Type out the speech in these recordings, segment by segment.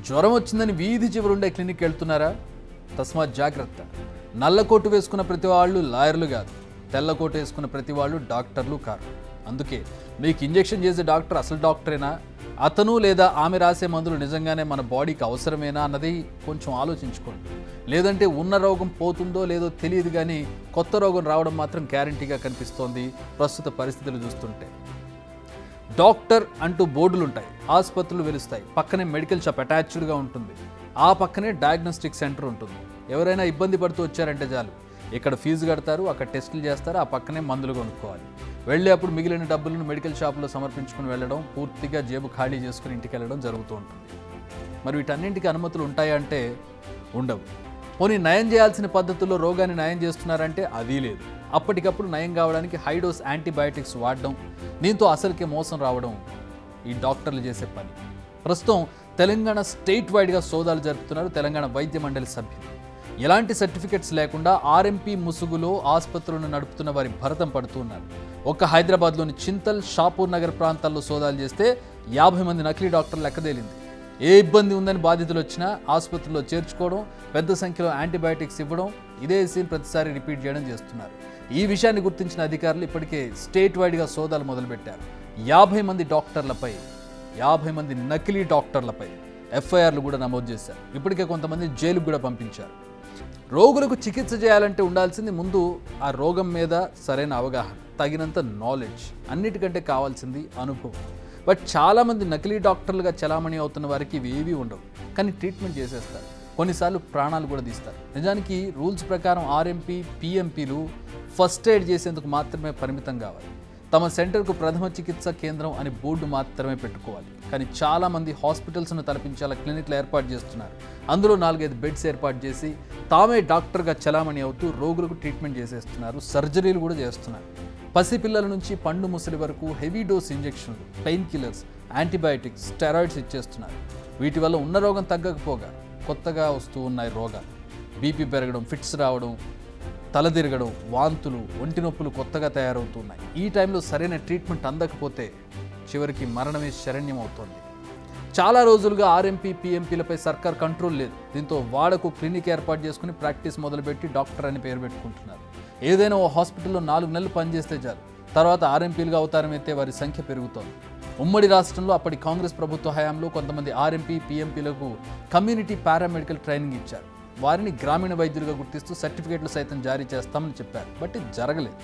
జ్వరం వచ్చిందని వీధి చివరుండే క్లినిక్ వెళ్తున్నారా? తస్మాత్ జాగ్రత్త. నల్ల కోటు వేసుకున్న ప్రతి వాళ్ళు లాయర్లు కాదు, తెల్ల కోటు వేసుకున్న ప్రతి వాళ్ళు డాక్టర్లు కారు. అందుకే మీకు ఇంజెక్షన్ చేసే డాక్టర్ అసలు డాక్టరేనా, అతను లేదా ఆమె రాసే మందులు నిజంగానే మన బాడీకి అవసరమేనా అన్నది కొంచెం ఆలోచించుకోండి. లేదంటే ఉన్న రోగం పోతుందో లేదో తెలియదు, కానీ కొత్త రోగం రావడం మాత్రం గ్యారంటీగా కనిపిస్తోంది ప్రస్తుత పరిస్థితులు చూస్తుంటే. డాక్టర్ అంటూ బోర్డులు ఉంటాయి, ఆసుపత్రులు వెలుస్తాయి, పక్కనే మెడికల్ షాప్ అటాచ్డ్గా ఉంటుంది, ఆ పక్కనే డయాగ్నోస్టిక్ సెంటర్ ఉంటుంది. ఎవరైనా ఇబ్బంది పడుతూ వచ్చారంటే చాలు, ఇక్కడ ఫీజు కడతారు, అక్కడ టెస్టులు చేస్తారు, ఆ పక్కనే మందులు కొనుక్కోవాలి. వెళ్ళేప్పుడు మిగిలిన డబ్బులను మెడికల్ షాపులో సమర్పించుకుని వెళ్ళడం, పూర్తిగా జేబు ఖాళీ చేసుకుని ఇంటికి వెళ్ళడం జరుగుతూ ఉంటుంది. మరి వీటన్నింటికి అనుమతులు ఉంటాయా అంటే ఉండవు. పోనీ నయం చేయాల్సిన పద్ధతుల్లో రోగాన్ని నయం చేస్తున్నారంటే అది లేదు. అప్పటికప్పుడు నయం కావడానికి హైడోస్ యాంటీబయాటిక్స్ వాడడం, దీంతో అసలుకే మోసం రావడం ఈ డాక్టర్లు చేసే పని. ప్రస్తుతం తెలంగాణ స్టేట్ వైడ్గా సోదాలు జరుపుతున్నారు తెలంగాణ వైద్య మండలి సభ్యులు. ఎలాంటి సర్టిఫికెట్స్ లేకుండా ఆర్ఎంపీ ముసుగులో ఆసుపత్రులను నడుపుతున్న వారి భరతం పడుతున్నారు. ఒక్క హైదరాబాద్లోని చింతల్, షాపూర్ నగర్ ప్రాంతాల్లో సోదాలు చేస్తే 50 మంది నకిలీ డాక్టర్లు లెక్కదేలింది. ఏ ఇబ్బంది ఉందని బాధితులు వచ్చినా ఆసుపత్రిలో చేర్చుకోవడం, పెద్ద సంఖ్యలో యాంటీబయాటిక్స్ ఇవ్వడం, ఇదే సీన్ ప్రతిసారి రిపీట్ చేయడం చేస్తున్నారు. ఈ విషయాన్ని గుర్తించిన అధికారులు ఇప్పటికే స్టేట్ వైడ్గా సోదాలు మొదలుపెట్టారు. 50 మంది డాక్టర్లపై, 50 మంది నకిలీ డాక్టర్లపై ఎఫ్ఐఆర్లు కూడా నమోదు చేశారు. ఇప్పటికే కొంతమంది జైలుకు కూడా పంపించారు. రోగులకు చికిత్స చేయాలంటే ఉండాల్సింది ముందు ఆ రోగం మీద సరైన అవగాహన, తగినంత నాలెడ్జ్, అన్నిటికంటే కావాల్సింది అనుభవం. బట్ చాలామంది నకిలీ డాక్టర్లుగా చలామణి అవుతున్న వారికి ఇవి ఏవీ ఉండవు, కానీ ట్రీట్మెంట్ చేసేస్తారు, కొన్నిసార్లు ప్రాణాలు కూడా తీస్తారు. నిజానికి రూల్స్ ప్రకారం ఆర్ఎంపీ, పిఎంపీలు ఫస్ట్ ఎయిడ్ చేసేందుకు మాత్రమే పరిమితం కావాలి. తమ సెంటర్కు ప్రథమ చికిత్స కేంద్రం అని బోర్డు మాత్రమే పెట్టుకోవాలి. కానీ చాలామంది హాస్పిటల్స్ను తలపించేలా క్లినిక్లు ఏర్పాటు చేస్తున్నారు. అందులో 4-5 బెడ్స్ ఏర్పాటు చేసి తామే డాక్టర్గా చలామణి అవుతూ రోగులకు ట్రీట్మెంట్ చేసేస్తున్నారు, సర్జరీలు కూడా చేస్తున్నారు. పసిపిల్లల నుంచి పండు ముసలి వరకు హెవీ డోస్ ఇంజెక్షన్లు, పెయిన్ కిల్లర్స్, యాంటీబయాటిక్స్, స్టెరాయిడ్స్ ఇచ్చేస్తున్నారు. వీటి వల్ల ఉన్న రోగం తగ్గకపోగా కొత్తగా వస్తూ ఉన్నాయి రోగాలు. బీపీ పెరగడం, ఫిట్స్ రావడం, తలదిరగడం, వాంతులు, ఒంటి నొప్పులు కొత్తగా తయారవుతున్నాయి. ఈ టైంలో సరైన ట్రీట్మెంట్ అందకపోతే చివరికి మరణమే శరణ్యం అవుతోంది. చాలా రోజులుగా ఆర్ఎంపీ, పిఎంపీలపై సర్కార్ కంట్రోల్ లేదు. దీంతో వాడకు క్లినిక్ ఏర్పాటు చేసుకుని ప్రాక్టీస్ మొదలుపెట్టి డాక్టర్ అని పేరు పెట్టుకుంటున్నారు. ఏదైనా ఓ హాస్పిటల్లో 4 నెలలు పనిచేస్తే చాలు, తర్వాత ఆర్ఎంపీలుగా అవతారం ఎత్తే వారి సంఖ్య పెరుగుతోంది. ఉమ్మడి రాష్ట్రంలో అప్పటి కాంగ్రెస్ ప్రభుత్వ హయాంలో కొంతమంది ఆర్ఎంపీ, పిఎంపీలకు కమ్యూనిటీ పారామెడికల్ ట్రైనింగ్ ఇచ్చారు. వారిని గ్రామీణ వైద్యులుగా గుర్తిస్తూ సర్టిఫికేట్లు సైతం జారీ చేస్తామని చెప్పారు. బట్ ఇది జరగలేదు.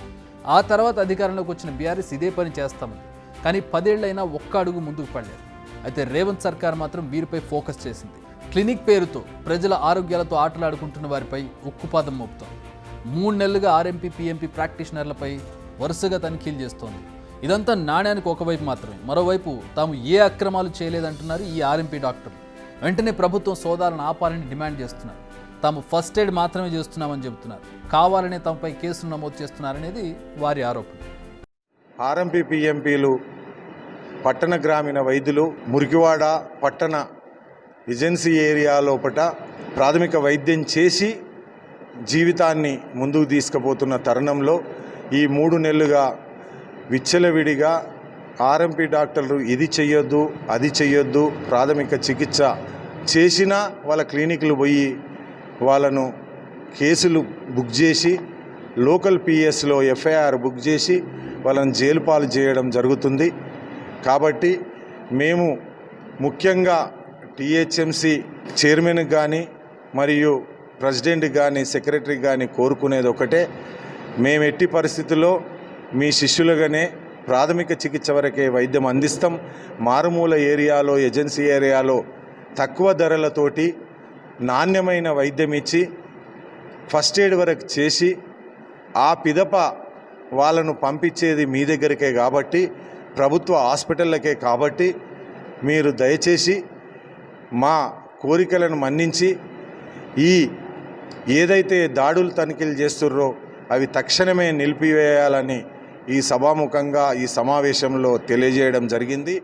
ఆ తర్వాత అధికారంలోకి వచ్చిన బీఆర్ఎస్ ఇదే పని చేస్తామని, కానీ 10 ఏళ్లైనా ఒక్క అడుగు ముందుకు పడలేదు. అయితే రేవంత్ సర్కార్ మాత్రం వీరిపై ఫోకస్ చేసింది. క్లినిక్ పేరుతో ప్రజల ఆరోగ్యాలతో ఆటలాడుకుంటున్న వారిపై ఉక్కుపాదం మోపుతోంది. 3 నెలలుగా ఆర్ఎంపీ, పిఎంపీ ప్రాక్టీషనర్లపై వరుసగా తనిఖీలు చేస్తోంది. ఇదంతా నాణ్యానికి ఒకవైపు మాత్రమే. మరోవైపు తాము ఏ అక్రమాలు చేయలేదంటున్నారు ఈ ఆర్ఎంపీ డాక్టర్లు. వెంటనే ప్రభుత్వం సోదాలను ఆపాలని డిమాండ్ చేస్తున్నారు. తాము ఫస్ట్ ఎయిడ్ మాత్రమే చేస్తున్నామని చెబుతున్నారు. కావాలనే తమపై కేసులు నమోదు చేస్తున్నారనేది వారి ఆరోపణ. ఆర్ఎంపీ, పిఎంపీలు పట్టణ గ్రామీణ వైద్యులు మురికివాడ పట్టణ ఏజెన్సీ ఏరియా లోపల ప్రాథమిక వైద్యం చేసి జీవితాన్ని ముందుకు తీసుకుపోతున్న తరుణంలో ఈ 3 నెలలుగా విచ్చలవిడిగా ఆర్ఎంపీ డాక్టర్లు ఇది చెయ్యొద్దు, అది చెయ్యొద్దు, ప్రాథమిక చికిత్స చేసినా వాళ్ళ క్లినిక్లు పోయి వాళ్ళను కేసులు బుక్ చేసి లోకల్ పిఎస్లో ఎఫ్ఐఆర్ బుక్ చేసి వాళ్ళని జైలు పాలు చేయడం జరుగుతుంది. కాబట్టి మేము ముఖ్యంగా టీహెచ్ఎంసీ చైర్మన్కి కానీ మరియు ప్రెసిడెంట్కి కానీ సెక్రటరీకి కానీ కోరుకునేది ఒకటే, మేము ఎట్టి పరిస్థితుల్లో మీ శిష్యులుగానే ప్రాథమిక చికిత్స వరకే వైద్యం అందిస్తాం. మారుమూల ఏరియాలో, ఏజెన్సీ ఏరియాలో తక్కువ ధరలతోటి నాణ్యమైన వైద్యం ఇచ్చి ఫస్ట్ ఎయిడ్ వరకు చేసి ఆ పిదప వాళ్ళను పంపించేది మీ దగ్గరికే కాబట్టి, ప్రభుత్వ హాస్పిటళ్ళకే కాబట్టి మీరు దయచేసి మా కోరికలను మన్నించి ఈ ఏదైతే దాడులు తనిఖీలు చేస్తుర్రో అవి తక్షణమే నిలిపివేయాలని ఈ సభాముఖంగా ఈ సమావేశంలో తెలియజేయడం జరిగింది.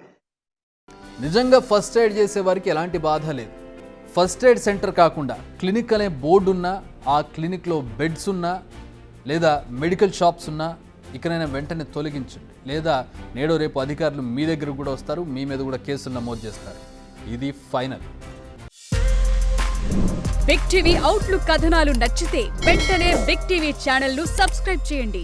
నిజంగా ఫస్ట్ ఎయిడ్ చేసే వారికి ఎలాంటి బాధ లేదు. ఫస్ట్ ఎయిడ్ సెంటర్ కాకుండా క్లినిక్ అనే బోర్డు ఉన్నా, ఆ క్లినిక్లో బెడ్స్ ఉన్నా, లేదా మెడికల్ షాప్స్ ఉన్నా ఇకనైనా వెంటనే తొలగించండి. లేదా నేడో రేపు అధికారులు మీ దగ్గర కూడా వస్తారు, మీ మీద కూడా కేసులు నమోదు చేస్తారు. ఇది ఫైనల్. బిగ్ టీవీ అవుట్లుక్ కథనాలు నచ్చితే వెంటనే బిగ్ టీవీ ఛానల్ ను సబ్స్క్రైబ్ చేయండి.